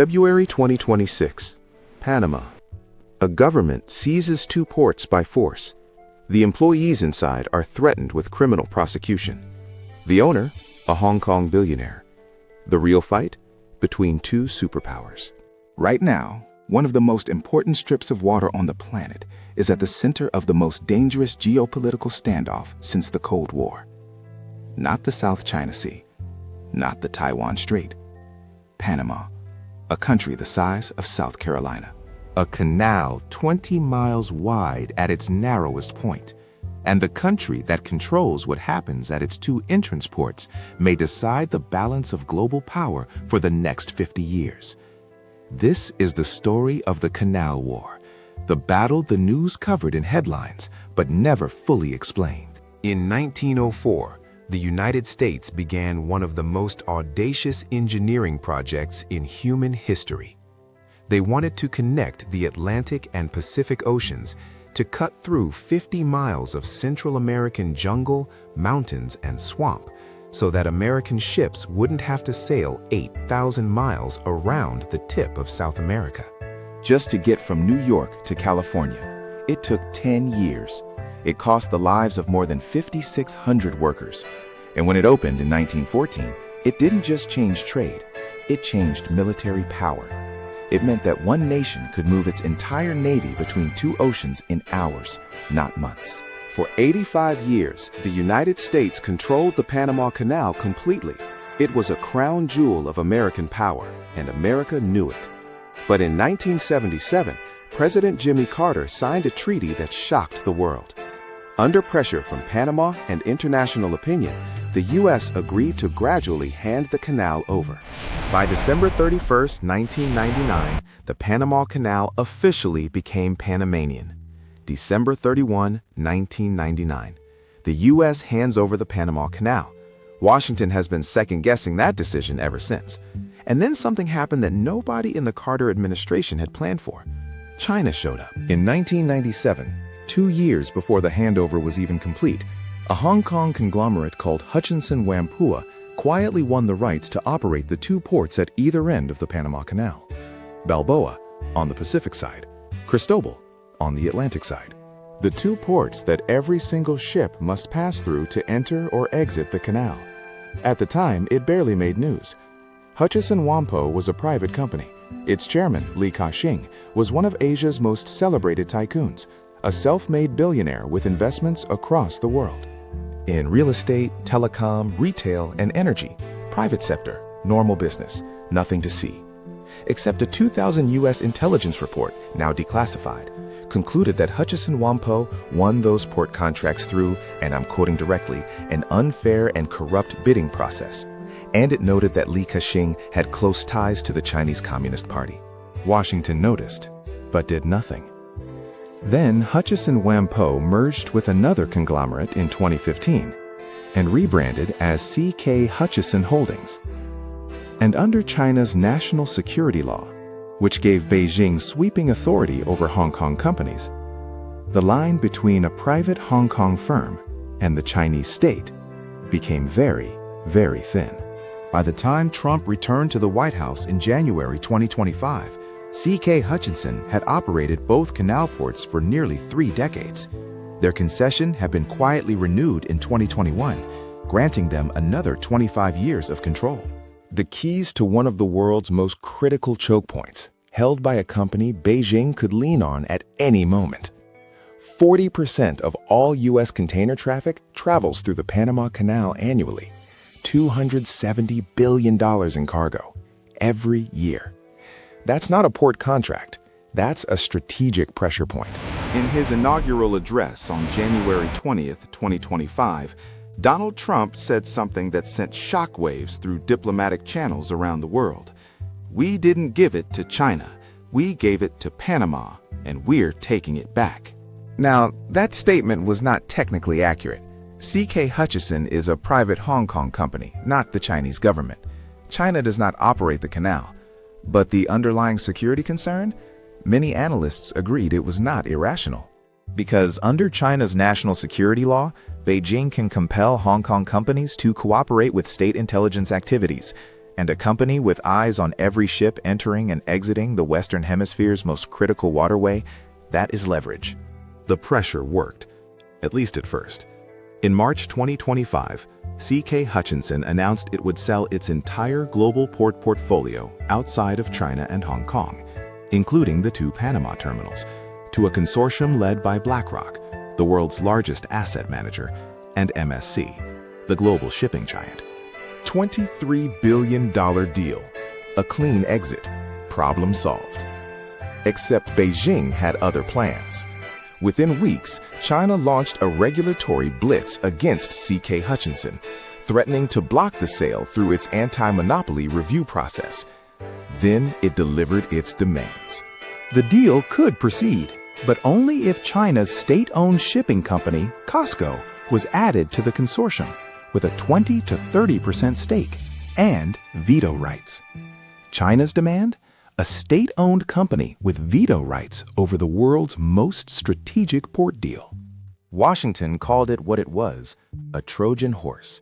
February 2026, Panama. A government seizes two ports by force. The employees inside are threatened with criminal prosecution. The owner, a Hong Kong billionaire. The real fight? Between two superpowers. Right now, one of the most important strips of water on the planet is at the center of the most dangerous geopolitical standoff since the Cold War. Not the South China Sea, not the Taiwan Strait. Panama, a country the size of South Carolina. A canal 20 miles wide at its narrowest point, and the country that controls what happens at its two entrance ports may decide the balance of global power for the next 50 years. This is the story of the Canal War, the battle the news covered in headlines but never fully explained. In 1904, the United States began one of the most audacious engineering projects in human history. They wanted to connect the Atlantic and Pacific Oceans to cut through 50 miles of Central American jungle, mountains, and swamp so that American ships wouldn't have to sail 8,000 miles around the tip of South America. Just to get from New York to California, it took 10 years. It cost the lives of more than 5,600 workers. And when it opened in 1914, it didn't just change trade, it changed military power. It meant that one nation could move its entire navy between two oceans in hours, not months. For 85 years, the United States controlled the Panama Canal completely. It was a crown jewel of American power, and America knew it. But in 1977, President Jimmy Carter signed a treaty that shocked the world. Under pressure from Panama and international opinion, the U.S. agreed to gradually hand the canal over. By December 31, 1999, the Panama Canal officially became Panamanian. December 31, 1999. The U.S. hands over the Panama Canal. Washington has been second-guessing that decision ever since. And then something happened that nobody in the Carter administration had planned for. China showed up. In 1997, 2 years before the handover was even complete, a Hong Kong conglomerate called Hutchison Whampoa quietly won the rights to operate the two ports at either end of the Panama Canal. Balboa on the Pacific side, Cristóbal on the Atlantic side. The two ports that every single ship must pass through to enter or exit the canal. At the time, it barely made news. Hutchison Whampoa was a private company. Its chairman, Li Ka-shing, was one of Asia's most celebrated tycoons, a self-made billionaire with investments across the world. In real estate, telecom, retail, and energy, private sector, normal business, nothing to see. Except a 2000 U.S. intelligence report, now declassified, concluded that Hutchison Whampoa won those port contracts through, and I'm quoting directly, an unfair and corrupt bidding process. And it noted that Li Ka-shing had close ties to the Chinese Communist Party. Washington noticed, but did nothing. Then Hutchison Whampoa merged with another conglomerate in 2015 and rebranded as CK Hutchison Holdings. And under China's national security law, which gave Beijing sweeping authority over Hong Kong companies, the line between a private Hong Kong firm and the Chinese state became very, very thin. By the time Trump returned to the White House in January 2025, CK Hutchison had operated both canal ports for nearly 3 decades. Their concession had been quietly renewed in 2021, granting them another 25 years of control. The keys to one of the world's most critical choke points, held by a company Beijing could lean on at any moment. 40% of all U.S. container traffic travels through the Panama Canal annually. $270 billion in cargo every year. That's not a port contract. That's a strategic pressure point. In his inaugural address on January 20th, 2025, Donald Trump said something that sent shockwaves through diplomatic channels around the world. We didn't give it to China. We gave it to Panama, and we're taking it back. Now, that statement was not technically accurate. CK Hutchison is a private Hong Kong company, not the Chinese government. China does not operate the canal. But the underlying security concern? Many analysts agreed it was not irrational. Because under China's national security law, Beijing can compel Hong Kong companies to cooperate with state intelligence activities, and a company with eyes on every ship entering and exiting the Western Hemisphere's most critical waterway, that is leverage. The pressure worked, at least at first. In March 2025, CK Hutchison announced it would sell its entire global port portfolio outside of China and Hong Kong, including the 2 Panama terminals, to a consortium led by BlackRock, the world's largest asset manager, and MSC, the global shipping giant. $23 billion deal, a clean exit, problem solved. Except Beijing had other plans. Within weeks, China launched a regulatory blitz against CK Hutchison, threatening to block the sale through its anti-monopoly review process. Then it delivered its demands. The deal could proceed, but only if China's state-owned shipping company, COSCO, was added to the consortium with a 20 to 30% stake and veto rights. China's demand? A state-owned company with veto rights over the world's most strategic port deal. Washington called it what it was, a Trojan horse.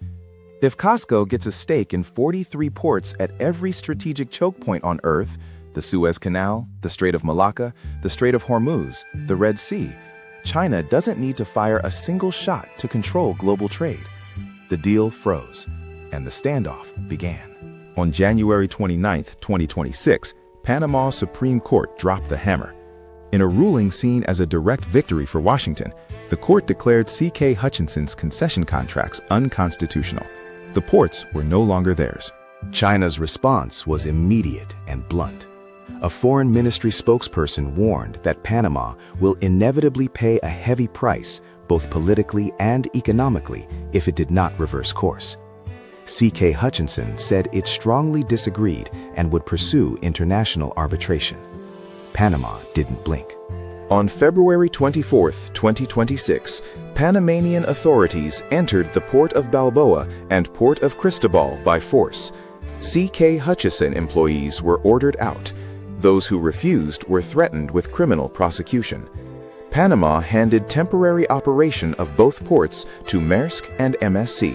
If COSCO gets a stake in 43 ports at every strategic choke point on Earth, the Suez Canal, the Strait of Malacca, the Strait of Hormuz, the Red Sea, China doesn't need to fire a single shot to control global trade. The deal froze, and the standoff began. On January 29, 2026, Panama's Supreme Court dropped the hammer. In a ruling seen as a direct victory for Washington, the court declared CK Hutchison's concession contracts unconstitutional. The ports were no longer theirs. China's response was immediate and blunt. A foreign ministry spokesperson warned that Panama will inevitably pay a heavy price, both politically and economically, if it did not reverse course. CK Hutchison said it strongly disagreed and would pursue international arbitration. Panama didn't blink. On February 24, 2026, Panamanian authorities entered the port of Balboa and port of Cristóbal by force. CK Hutchison employees were ordered out. Those who refused were threatened with criminal prosecution. Panama handed temporary operation of both ports to Maersk and MSC,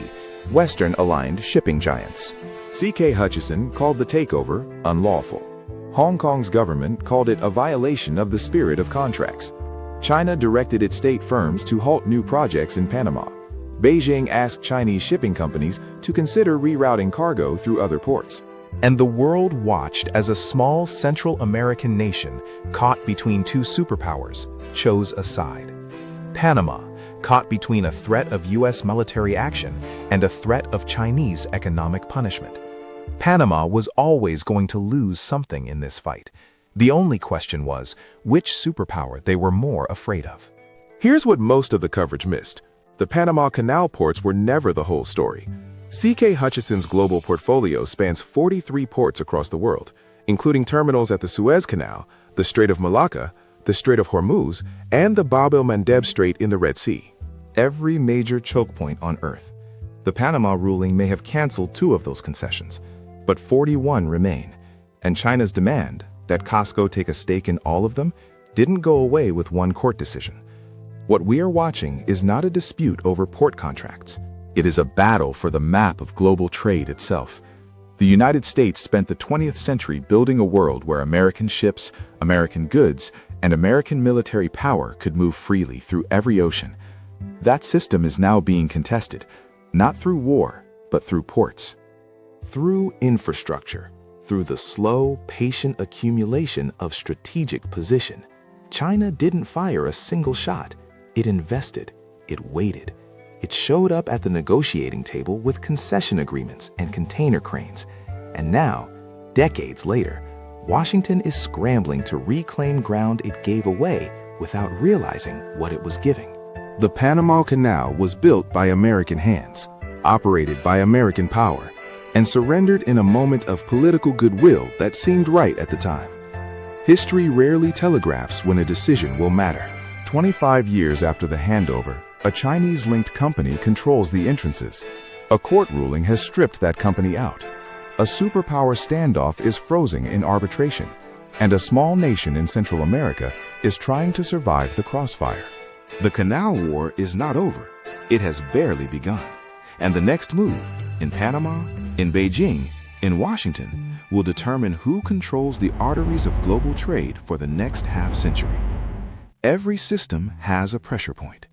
Western-aligned shipping giants. CK Hutchison called the takeover unlawful. Hong Kong's government called it a violation of the spirit of contracts. China directed its state firms to halt new projects in Panama. Beijing asked Chinese shipping companies to consider rerouting cargo through other ports. And the world watched as a small Central American nation, caught between 2 superpowers, chose a side. Panama, caught between a threat of U.S. military action and a threat of Chinese economic punishment. Panama was always going to lose something in this fight. The only question was, which superpower they were more afraid of. Here's what most of the coverage missed. The Panama Canal ports were never the whole story. CK Hutchison's global portfolio spans 43 ports across the world, including terminals at the Suez Canal, the Strait of Malacca, the Strait of Hormuz, and the Bab el-Mandeb Strait in the Red Sea. Every major choke point on Earth. The Panama ruling may have canceled 2 of those concessions, but 41 remain, and China's demand that COSCO take a stake in all of them didn't go away with one court decision. What we are watching is not a dispute over port contracts. It is a battle for the map of global trade itself. The United States spent the 20th century building a world where American ships, American goods, and American military power could move freely through every ocean. That system is now being contested, not through war, but through ports. Through infrastructure, through the slow, patient accumulation of strategic position. China didn't fire a single shot. It invested. It waited. It showed up at the negotiating table with concession agreements and container cranes. And now, decades later, Washington is scrambling to reclaim ground it gave away without realizing what it was giving. The Panama Canal was built by American hands, operated by American power, and surrendered in a moment of political goodwill that seemed right at the time. History rarely telegraphs when a decision will matter. 25 years after the handover, a Chinese-linked company controls the entrances. A court ruling has stripped that company out. A superpower standoff is frozen in arbitration, and a small nation in Central America is trying to survive the crossfire. The Canal War is not over. It has barely begun. And the next move, in Panama, in Beijing, In Washington, will determine who controls the arteries of global trade for the next half-century. Every system has a pressure point.